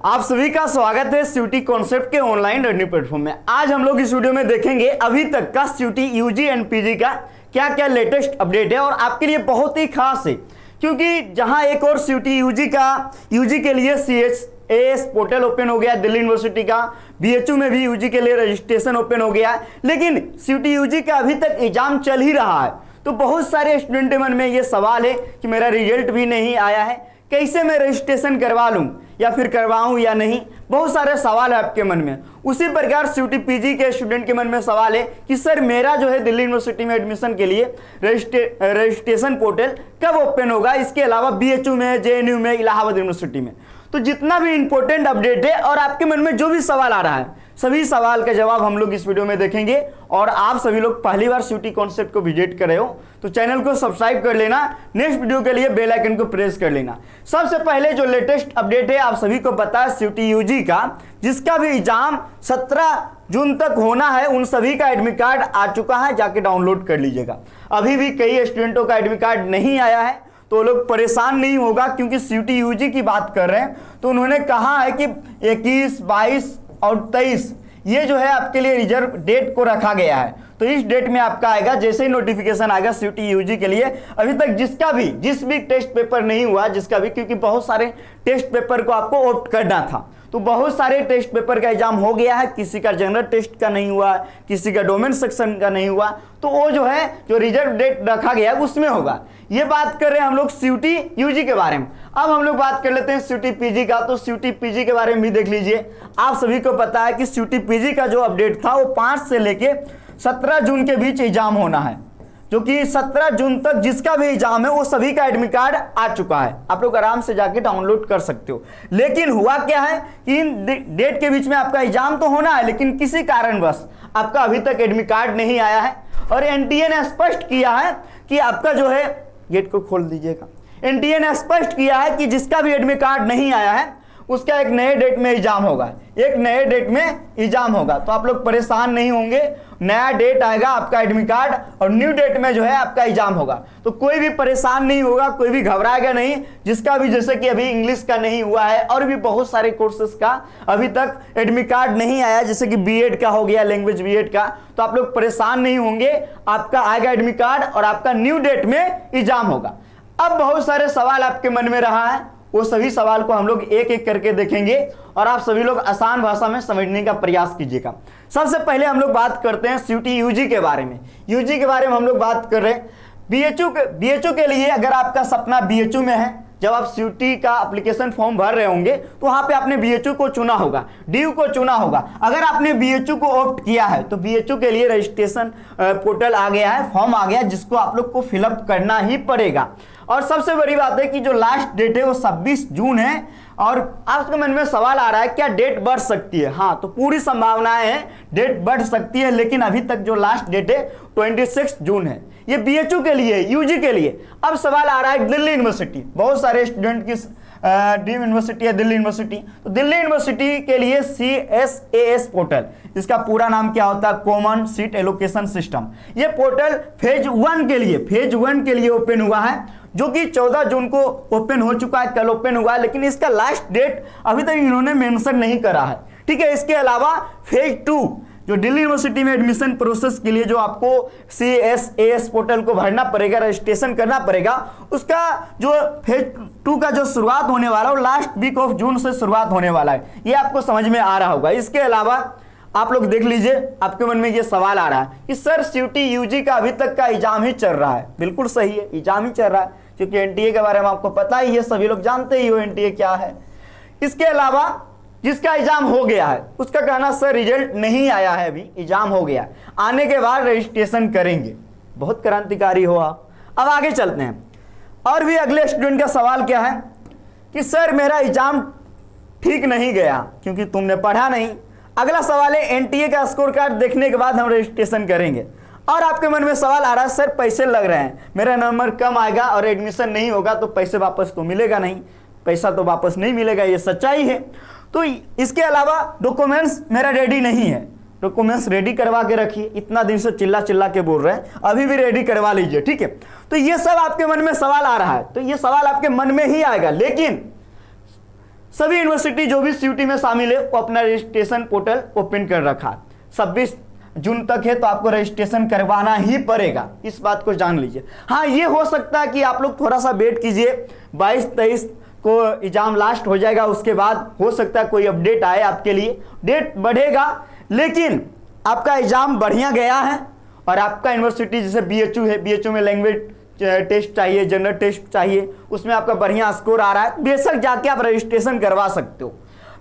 आप सभी का स्वागत है सीयूटी कॉन्सेप्ट के ऑनलाइन लर्निंग प्लेटफॉर्म में। आज हम लोग इस वीडियो में देखेंगे अभी तक का सीयूटी यूजी एंड पीजी का क्या क्या लेटेस्ट अपडेट है और आपके लिए बहुत ही खास है, क्योंकि जहां एक और सीयूटी यूजी के लिए CHAS पोर्टल ओपन हो गया दिल्ली यूनिवर्सिटी का, BHU में भी यूजी के लिए रजिस्ट्रेशन ओपन हो गया, लेकिन सीयूटी यूजी का अभी तक एग्जाम चल ही रहा है। तो बहुत सारे स्टूडेंट के मन में ये सवाल है कि मेरा रिजल्ट भी नहीं आया है, कैसे मैं रजिस्ट्रेशन करवा लूं या फिर करवाऊं या नहीं। बहुत सारे सवाल है आपके मन में। उसी प्रकार सीयूटी पीजी के स्टूडेंट के मन में सवाल है कि सर मेरा जो है दिल्ली यूनिवर्सिटी में एडमिशन के लिए रजिस्ट्रेशन पोर्टल कब ओपन होगा, इसके अलावा BHU में, JNU में, इलाहाबाद यूनिवर्सिटी में। तो जितना भी इंपॉर्टेंट अपडेट है और आपके मन में जो भी सवाल आ रहा है, सभी सवाल का जवाब हम लोग इस वीडियो में देखेंगे। और आप सभी लोग पहली बार सीयूटी कॉन्सेप्ट को विजिट कर रहे हो तो चैनल को सब्सक्राइब कर लेना, नेक्स्ट वीडियो के लिए बेल आइकन को प्रेस कर लेना। सबसे पहले जो लेटेस्ट अपडेट है आप सभी को पता है सीयूटी यूजी का, जिसका भी एग्जाम 17 जून तक होना है, उन सभी का एडमिट कार्ड आ चुका है, जाके डाउनलोड कर लीजिएगा। अभी भी कई स्टूडेंटों का एडमिट कार्ड नहीं आया है तो लोग परेशान नहीं होगा, क्योंकि सीयूटी यूजी की बात कर रहे हैं तो उन्होंने कहा है कि 21, 22 और 23 ये जो है आपके लिए रिजर्व डेट को रखा गया है। तो इस डेट में आपका आएगा, जैसे ही नोटिफिकेशन आएगा सीयूटी यूजी के लिए। अभी तक जिस भी टेस्ट पेपर नहीं हुआ, जिसका भी, क्योंकि बहुत सारे टेस्ट पेपर को आपको ऑप्ट करना था, तो बहुत सारे टेस्ट पेपर का एग्जाम हो गया है। किसी का जनरल टेस्ट का नहीं हुआ, किसी का डोमेन सेक्शन का नहीं हुआ, तो वो जो है जो रिजर्व डेट रखा गया है उसमें होगा। ये बात कर रहे हैं हम लोग सीयूटी यूजी के बारे में। अब हम लोग बात कर लेते हैं सीयूटी पीजी का। तो सीयूटी पीजी के बारे में भी देख लीजिए। आप सभी को पता है कि सीयूटी पीजी का जो अपडेट था वो 5 से लेके 17 जून के बीच एग्जाम होना है, जो कि 17 जून तक जिसका भी एग्जाम है वो सभी का एडमिट कार्ड आ चुका है। आप लोग आराम से जाके डाउनलोड कर सकते हो। लेकिन हुआ क्या है कि इन डेट के बीच में आपका एग्जाम तो होना है, लेकिन किसी कारणवश आपका अभी तक एडमिट कार्ड नहीं आया है। और एनटीए ने स्पष्ट किया है कि आपका जो है, गेट को खोल दीजिएगा, एनटीए ने स्पष्ट किया है कि जिसका भी एडमिट कार्ड नहीं आया है उसका एक नए डेट में एग्जाम होगा, एक नए डेट में एग्जाम होगा। तो आप लोग परेशान नहीं होंगे, नया डेट आएगा आपका एडमिट कार्ड और न्यू डेट में जो है आपका एग्जाम होगा। तो कोई भी परेशान नहीं होगा, कोई भी घबराएगा नहीं। जिसका भी, जैसे कि अभी इंग्लिश का नहीं हुआ है और भी बहुत सारे कोर्सेज का अभी तक एडमिट कार्ड नहीं आया, जैसे कि बीएड का हो गया, लैंग्वेज बीएड का, तो आप लोग परेशान नहीं होंगे। आपका आएगा एडमिट कार्ड और आपका न्यू डेट में एग्जाम होगा। अब बहुत सारे सवाल आपके मन में रहा है, वो सभी सवाल को हम लोग एक एक करके देखेंगे और आप सभी लोग आसान भाषा में समझने का प्रयास कीजिएगा। सबसे पहले हम लोग बात करते हैं सीयूटी यूजी के बारे में। यूजी के बारे में हम लोग बात कर रहे हैं। BHU के लिए, अगर आपका सपना BHU में है, जब आप सीयूटी का एप्लीकेशन फॉर्म भर रहे होंगे तो वहां पे आपने BHU को चुना होगा, DU को चुना होगा। अगर आपने BHU को ऑप्ट किया है तो BHU के लिए रजिस्ट्रेशन पोर्टल आ गया है, फॉर्म आ गया, जिसको आप लोग को फिलअप करना ही पड़ेगा। और सबसे बड़ी बात है कि जो लास्ट डेट है वो 26 जून है। और आपके मन में सवाल आ रहा है क्या डेट बढ़ सकती है? हाँ, तो पूरी संभावनाएं हैं, डेट बढ़ सकती है, लेकिन अभी तक जो लास्ट डेट है 26 जून है। ये BHU के लिए, यूजी के लिए। अब सवाल आ रहा है दिल्ली यूनिवर्सिटी, बहुत सारे स्टूडेंट की ड्रीम यूनिवर्सिटी है दिल्ली यूनिवर्सिटी। तो दिल्ली यूनिवर्सिटी के लिए CSAS पोर्टल, इसका पूरा नाम क्या होता है? Common seat allocation system. ये पोर्टल फेज 1 के लिए ओपन हुआ है, जो कि 14 जून को ओपन हो चुका है, कल ओपन हुआ है, लेकिन इसका लास्ट डेट अभी तक इन्होंने मेंशन नहीं करा है। ठीक है। इसके अलावा फेज 2 जो दिल्ली यूनिवर्सिटी में एडमिशन प्रोसेस के लिए जो आपको CSAS पोर्टल को भरना पड़ेगा, रजिस्ट्रेशन करना पड़ेगा, उसका जो फेज 2 का जो शुरुआत होने वाला है वो लास्ट वीक ऑफ जून से शुरुआत होने वाला है। ये आपको समझ में आ रहा होगा। इसके अलावा आप लोग देख लीजिए, आपके मन में ये सवाल आ रहा है कि सर सीयूटी यूजी का अभी तक का एग्जाम ही चल रहा है। बिल्कुल सही है, एग्जाम ही चल रहा है, क्योंकि एनटीए के बारे में आपको पता ही है, सभी लोग जानते ही हो एनटीए क्या है। इसके अलावा जिसका एग्जाम हो गया है उसका कहना सर रिजल्ट नहीं आया है, अभी एग्जाम हो गया, आने के बाद रजिस्ट्रेशन करेंगे। बहुत क्रांतिकारी हो आप। अब आगे चलते हैं। और भी अगले स्टूडेंट का सवाल क्या है कि सर मेरा एग्जाम ठीक नहीं गया क्योंकि तुमने पढ़ा नहीं। अगला सवाल है एनटीए का स्कोर कार्ड देखने के बाद हम रजिस्ट्रेशन करेंगे। और आपके मन में सवाल आ रहा है सर पैसे लग रहे हैं, मेरा नंबर कम आएगा और एडमिशन नहीं होगा तो पैसे वापस तो मिलेगा नहीं, पैसा तो वापस नहीं मिलेगा, ये सच्चाई है। तो इसके अलावा डॉक्यूमेंट्स मेरा रेडी नहीं है, डॉक्यूमेंट्स रेडी करवा के रखिए। इतना दिन से चिल्ला चिल्ला के बोल रहे हैं, अभी भी रेडी करवा लीजिए। ठीक है। तो ये सब आपके मन में सवाल आ रहा है, तो ये सवाल आपके मन में ही आएगा, लेकिन सभी यूनिवर्सिटी जो भी सीयूटी में शामिल है वो अपना रजिस्ट्रेशन पोर्टल ओपन कर रखा। 26 जून तक है तो आपको रजिस्ट्रेशन करवाना ही पड़ेगा, इस बात को जान लीजिए। हाँ, ये हो सकता है कि आप लोग थोड़ा सा वेट कीजिए, 22-23 को एग्जाम लास्ट हो जाएगा, उसके बाद हो सकता है कोई अपडेट आए आपके लिए, डेट बढ़ेगा। लेकिन आपका एग्जाम बढ़िया गया है और आपका यूनिवर्सिटी जैसे BHU है, BHU में लैंग्वेज टेस्ट चाहिए, जनरल टेस्ट चाहिए, उसमें आपका बढ़िया स्कोर आ रहा है, बेशक जाके आप रजिस्ट्रेशन करवा सकते हो।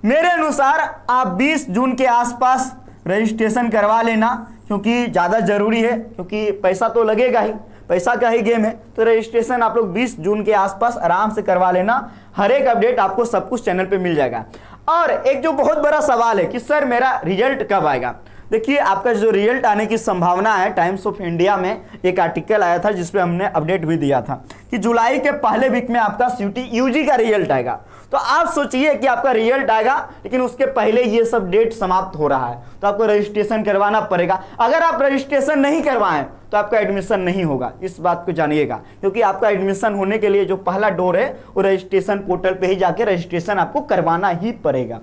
मेरे अनुसार आप 20 जून के आसपास रजिस्ट्रेशन करवा लेना, क्योंकि ज़्यादा ज़रूरी है, क्योंकि पैसा तो लगेगा ही, पैसा का ही गेम है। तो रजिस्ट्रेशन आप लोग 20 जून के आसपास आराम से करवा लेना, हर एक अपडेट आपको सब कुछ चैनल पे मिल जाएगा। और एक जो बहुत बड़ा सवाल है कि सर मेरा रिजल्ट कब आएगा, देखिए आपका जो रिजल्ट आने की संभावना है, टाइम्स ऑफ इंडिया में एक आर्टिकल आया था जिसपे हमने अपडेट भी दिया था कि जुलाई के पहले वीक में आपका सीयूटी यूजी का रिजल्ट आएगा। तो आप सोचिए कि आपका रिजल्ट आएगा, लेकिन उसके पहले ये सब डेट समाप्त हो रहा है, तो आपको रजिस्ट्रेशन करवाना पड़ेगा। अगर आप रजिस्ट्रेशन नहीं करवाएं तो आपका एडमिशन नहीं होगा, इस बात को जानिएगा, क्योंकि आपका एडमिशन होने के लिए जो पहला डोर है वो रजिस्ट्रेशन पोर्टल पे ही जाके रजिस्ट्रेशन आपको करवाना ही पड़ेगा।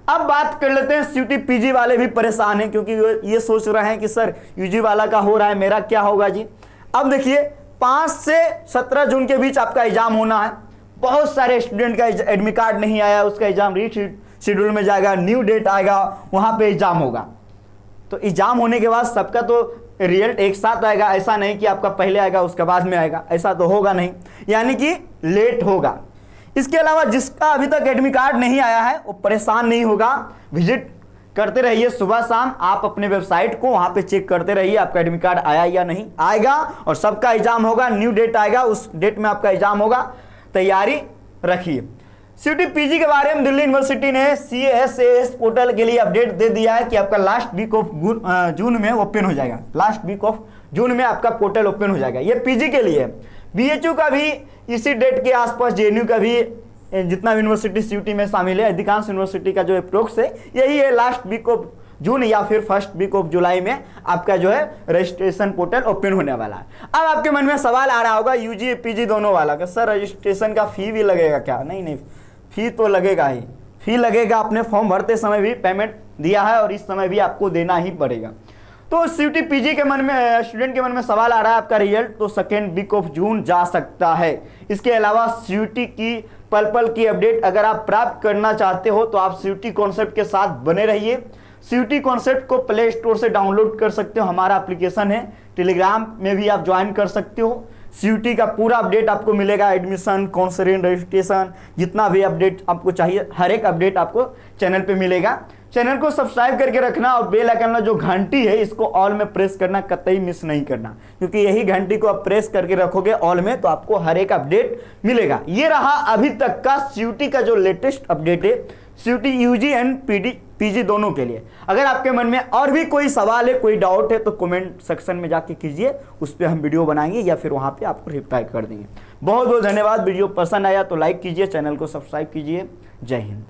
अब बात कर लेते हैं सीयूटी पीजी वाले भी परेशान हैं, क्योंकि ये सोच रहे हैं कि सर यूजी वाला का हो रहा है, मेरा क्या होगा जी। अब देखिए 5 से 17 जून के बीच आपका एग्जाम होना है। बहुत सारे स्टूडेंट का एडमिट कार्ड नहीं आया, उसका एग्जाम रीशेड्यूल में जाएगा, न्यू डेट आएगा, वहां पे एग्जाम होगा। तो एग्जाम होने के बाद सबका तो रिजल्ट एक साथ आएगा, ऐसा नहीं कि आपका पहले आएगा उसके बाद में आएगा, ऐसा तो होगा नहीं, यानी कि लेट होगा। इसके अलावा जिसका अभी तक एडमिट कार्ड नहीं आया है वो परेशान नहीं होगा, विजिट करते रहिए सुबह शाम, आप अपने वेबसाइट को वहां पे चेक करते रहिए आपका एडमिट कार्ड आया या नहीं, आएगा और सबका एग्जाम होगा, न्यू डेट आएगा, उस डेट में आपका एग्जाम होगा, तैयारी रखिए। सीयूटी पीजी के बारे में दिल्ली यूनिवर्सिटी ने CSAS पोर्टल के लिए अपडेट दे दिया है कि आपका लास्ट वीक ऑफ जून में ओपन हो जाएगा, लास्ट वीक ऑफ जून में आपका पोर्टल ओपन हो जाएगा। ये पीजी के लिए, BHU का भी इसी डेट के आसपास, JNU का भी, जितना यूनिवर्सिटी सीयूटी में शामिल है, अधिकांश यूनिवर्सिटी का जो अप्रोक्स है यही है, लास्ट वीक ऑफ जून या फिर फर्स्ट वीक ऑफ जुलाई में आपका जो है रजिस्ट्रेशन पोर्टल ओपन होने वाला है। अब आपके मन में सवाल आ रहा होगा यूजी पीजी दोनों वाला का, सर रजिस्ट्रेशन का फी भी लगेगा क्या? नहीं, फी तो लगेगा ही, फी लगेगा। आपने फॉर्म भरते समय भी पेमेंट दिया है और इस समय भी आपको देना ही पड़ेगा। तो सीयूटी पीजी के मन में, स्टूडेंट के मन में सवाल आ रहा है आपका रिजल्ट तो सेकेंड वीक ऑफ जून जा सकता है। इसके अलावा सीयूटी की पल पल की अपडेट अगर आप प्राप्त करना चाहते हो तो आप सीयूटी कॉन्सेप्ट के साथ बने रहिए। सीयूटी कॉन्सेप्ट को प्ले स्टोर से डाउनलोड कर सकते हो, हमारा एप्लीकेशन है, टेलीग्राम में भी आप ज्वाइन कर सकते हो। सीयूटी का पूरा अपडेट आपको मिलेगा, एडमिशन, काउंसलिंग, रजिस्ट्रेशन, जितना भी अपडेट आपको चाहिए हर एक अपडेट आपको चैनल पे मिलेगा। चैनल को सब्सक्राइब करके रखना और बेल आइकन जो घंटी है इसको ऑल में प्रेस करना, कतई मिस नहीं करना, क्योंकि यही घंटी को आप प्रेस करके रखोगे ऑल में तो आपको हर एक अपडेट मिलेगा। ये रहा अभी तक का सीयूटी का जो लेटेस्ट अपडेट है, सीयूटी यूजी एंड पीजी दोनों के लिए। अगर आपके मन में और भी कोई सवाल है, कोई डाउट है तो कमेंट सेक्शन में जाके कीजिए, उस पर हम वीडियो बनाएंगे या फिर वहां पे आपको रिप्लाई कर देंगे। बहुत बहुत धन्यवाद। वीडियो पसंद आया तो लाइक कीजिए, चैनल को सब्सक्राइब कीजिए। जय हिंद।